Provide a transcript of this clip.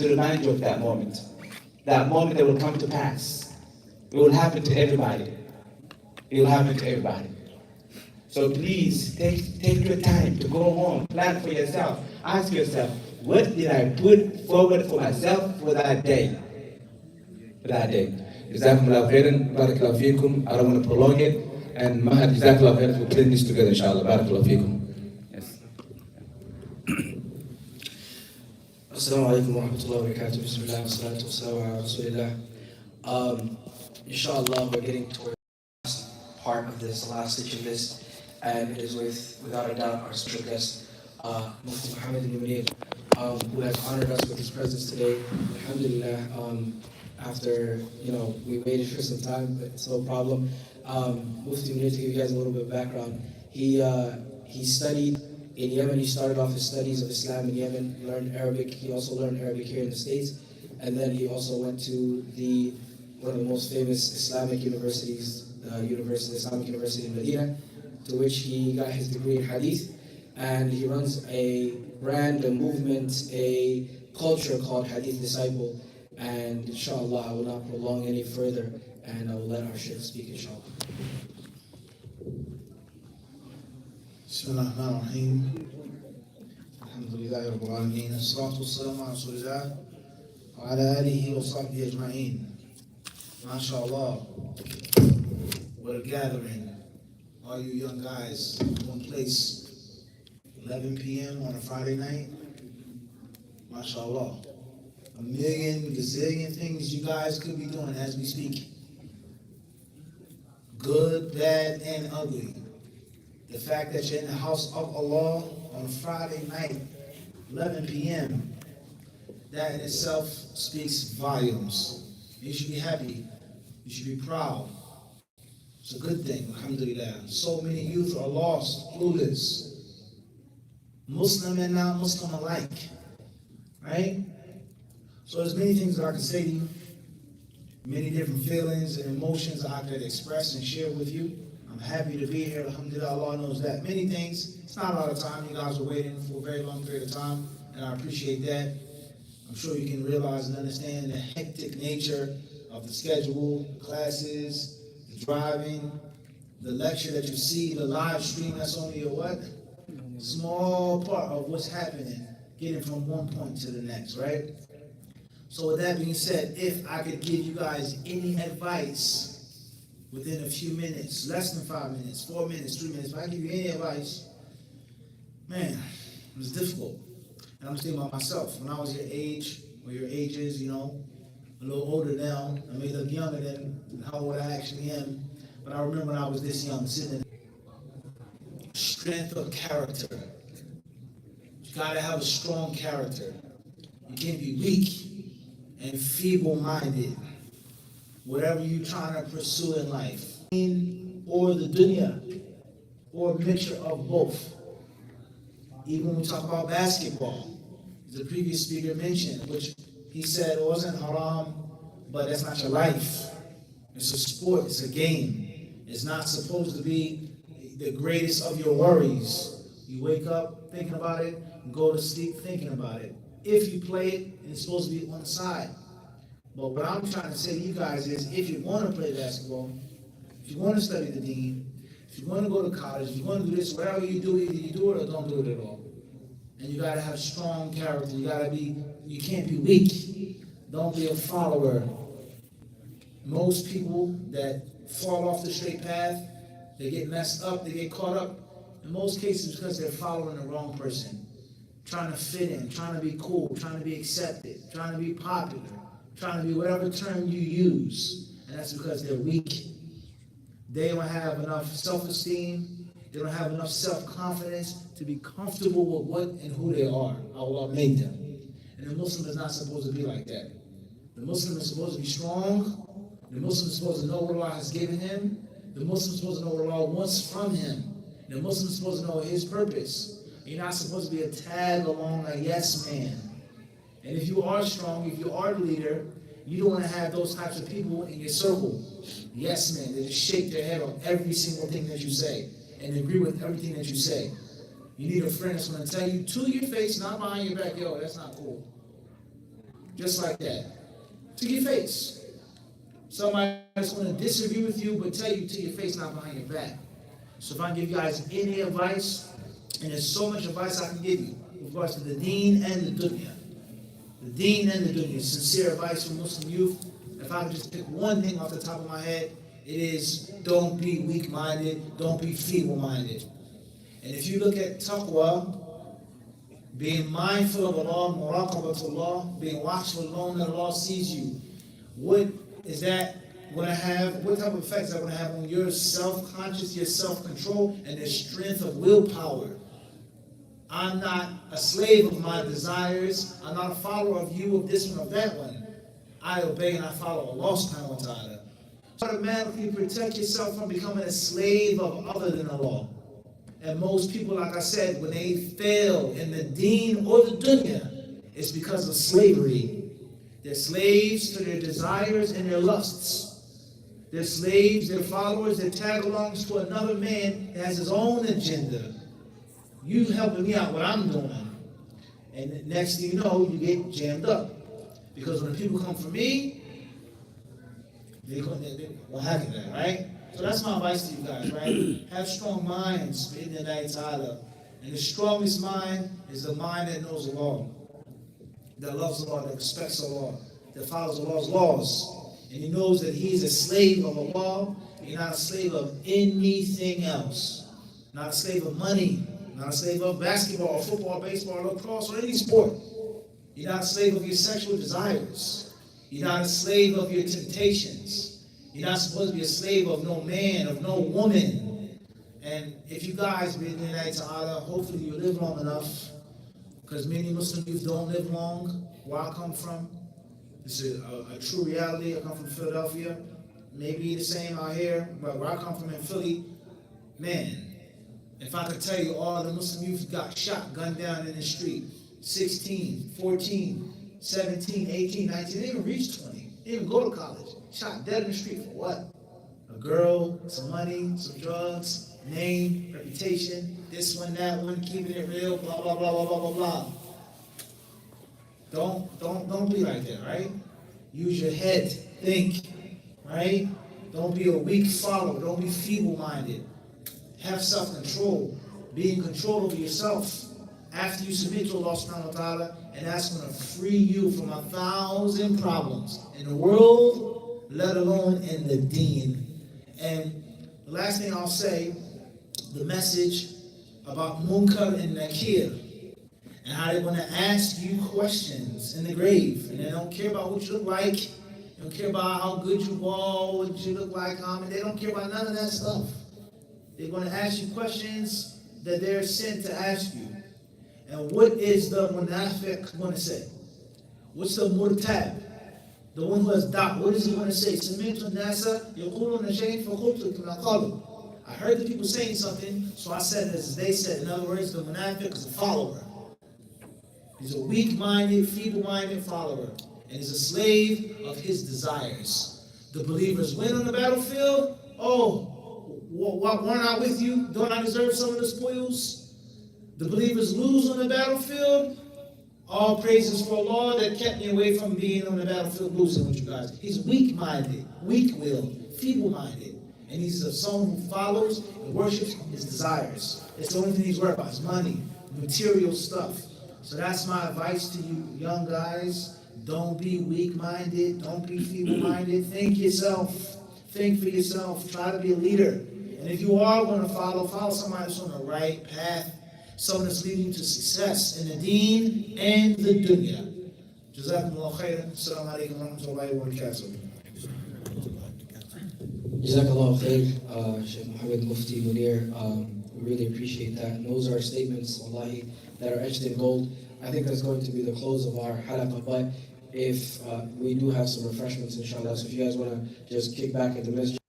to remind you of that moment. That moment that will come to pass. It will happen to everybody. It will happen to everybody. So please take your time to go home, plan for yourself. Ask yourself, what did I put forward for myself for that day? For that day. Jazakumullah khairan, barakallahu feekum. I don't want to prolong it. And Mahad, Jazakallah khairan, we'll clean this together, inshallah. Barakallahu feekum. Yes. Assalamu alaikum wa rahmatullahi wa barakatuh. Bismillah wa salatu wa salam ala rasulillah. Inshallah, we're getting towards the last part of this, the last stitch of this, and it is without a doubt, our special guest, Mufti Muhammad ibn Munir, who has honored us with his presence today. Alhamdulillah, after, we waited for some time, but it's no problem. Mufti Munir, to give you guys a little bit of background, he studied in Yemen. He started off his studies of Islam in Yemen, learned Arabic. He also learned Arabic here in the States. And then he also went to one of the most famous Islamic universities, Islamic University in Medina, to which he got his degree in Hadith. And he runs a brand, a movement, a culture called HadithDisciple. And inshallah, I will not prolong any further, and I will let our Shaykh speak, inshallah. بسم الله الرحمن الرحيم الحمد لله رب العالمين الصلاة والسلام على رسول الله وعلى آله وصحبه أجمعين. MashaAllah, what a gathering. All you young guys in one place, 11 p.m. on a Friday night. MashaAllah. A million, gazillion things you guys could be doing as we speak. Good, bad, and ugly. The fact that you're in the house of Allah on Friday night, 11 p.m., that in itself speaks volumes. You should be happy. You should be proud. It's a good thing, alhamdulillah. So many youth are lost, clueless. Muslim and non-Muslim alike. Right? So there's many things that I can say to you. Many different feelings and emotions I could express and share with you. I'm happy to be here. Alhamdulillah, Allah knows that. Many things, it's not a lot of time. You guys are waiting for a very long period of time, and I appreciate that. I'm sure you can realize and understand the hectic nature of the schedule, the classes, the driving, the lecture that you see, the live stream. That's only a what? Small part of what's happening, getting from one point to the next, right? So with that being said, if I could give you guys any advice within a few minutes, less than 5 minutes, 4 minutes, 3 minutes, if I give you any advice, man, it was difficult. And I'm just thinking about myself. When I was your age, or your ages, a little older now, I may look younger than how old I actually am, but I remember when I was this young, sitting in strength of character. You gotta have a strong character. You can't be weak and feeble-minded. Whatever you're trying to pursue in life, or the dunya, or a mixture of both. Even when we talk about basketball, the previous speaker mentioned, which he said it wasn't haram, but that's not your life. It's a sport, it's a game. It's not supposed to be the greatest of your worries. You wake up thinking about it, and go to sleep thinking about it. If you play it, it's supposed to be on the side. But what I'm trying to say to you guys is, if you want to play basketball, if you want to study the deen, if you want to go to college, if you want to do this, whatever you do, either you do it or don't do it at all. And you got to have strong character. You can't be weak. Don't be a follower. Most people that fall off the straight path, they get messed up, they get caught up. In most cases, because they're following the wrong person. Trying to fit in, trying to be cool, trying to be accepted, trying to be popular, trying to be whatever term you use. And that's because they're weak. They don't have enough self-esteem. They don't have enough self-confidence to be comfortable with what and who they are. Allah made them. And the Muslim is not supposed to be like that. The Muslim is supposed to be strong. The Muslim is supposed to know what Allah has given him. The Muslim is supposed to know what Allah wants from him. The Muslim is supposed to know his purpose. You're not supposed to be a tag along, a yes man. And if you are strong, if you are the leader, you don't want to have those types of people in your circle. Yes men, they just shake their head on every single thing that you say and agree with everything that you say. You need a friend that's going to tell you to your face, not behind your back, yo, that's not cool. Just like that. To your face. Somebody that's going to disagree with you, but tell you to your face, not behind your back. So if I give you guys any advice, and there's so much advice I can give you, with regards to the deen and the dunya. The deen and the dunya. Sincere advice from Muslim youth. If I could just pick one thing off the top of my head, it is don't be weak-minded, don't be feeble-minded. And if you look at taqwa, being mindful of Allah, muraqabatullah, being watchful alone that Allah sees you, what is that going to have, what type of effects is that going to have on your self-conscious, your self-control, and the strength of willpower? I'm not a slave of my desires. I'm not a follower of you, of this one, of that one. I obey and I follow Allah subhanahu wa ta'ala. Automatically protect yourself from becoming a slave of other than Allah. And most people, like I said, when they fail in the deen or the dunya, it's because of slavery. They're slaves to their desires and their lusts. They're slaves, they're followers, they're tag-alongs to another man that has his own agenda. You helping me out what I'm doing. And the next thing you know, you get jammed up. Because when people come for me, they're having that, right? So that's my advice to you guys, right? Have strong minds, in the night ta'ala. And the strongest mind is the mind that knows Allah, that loves Allah, that respects Allah, that follows Allah's laws. And he knows that he's a slave of Allah, he's not a slave of anything else. Not a slave of money, not a slave of basketball, or football, baseball, or lacrosse, or any sport. You're not a slave of your sexual desires. You're not a slave of your temptations. You're not supposed to be a slave of no man, of no woman. And if you guys be in the night ta'ala, hopefully you live long enough, because many Muslim youth don't live long. Where I come from, this is a true reality. I come from Philadelphia. Maybe the same out here, but where I come from in Philly, man, if I could tell you all the Muslim youth got shot, gunned down in the street, 16, 14, 17, 18, 19, they didn't even reach 20. They didn't even go to college. Shot dead in the street for what? A girl, some money, some drugs, name, reputation, this one, that one, keeping it real, blah, blah, blah, blah, blah, blah, blah. Don't be like that, right? Use your head, think, right? Don't be a weak follower, don't be feeble-minded. Have self-control. Be in control of yourself. After you submit to Allah subhanahu wa ta'ala, and that's going to free you from 1,000 problems in the world, let alone in the deen. And the last thing I'll say, the message about Munkar and Nakir, and how they're going to ask you questions in the grave. And they don't care about what you look like, they don't care about how good you are, what you look like, they don't care about none of that stuff. They're going to ask you questions that they're sent to ask you. And what is the munafiq going to say? What's the murtab? The one who has doubt. What is he going to say? I heard the people saying something, so I said as they said. In other words, the munafiq is a follower. He's a weak-minded, feeble-minded follower. And he's a slave of his desires. The believers win on the battlefield. Oh, weren't I with you? Don't I deserve some of the spoils? The believers lose on the battlefield. All praises for Allah that kept me away from being on the battlefield losing with you guys. He's weak-minded, weak-willed, feeble-minded. And he's someone who follows and worships his desires. It's the only thing he's worried about is money, material stuff. So that's my advice to you young guys. Don't be weak-minded. Don't be feeble-minded. Think yourself. Think for yourself. Try to be a leader. And if you are going to follow somebody that's on the right path, someone that's leading you to success in the deen and the dunya. Jazakumullah khairan. Assalamu alaikum wa rahmatullahi wa barakatuh. Jazakallah khair, Sheikh Muhammad Mufti Munir. We really appreciate that. And those are statements, wallahi, that are etched in gold. I think that's going to be the close of our halaqah. But if we do have some refreshments, inshallah, so if you guys want to just kick back at the masjid.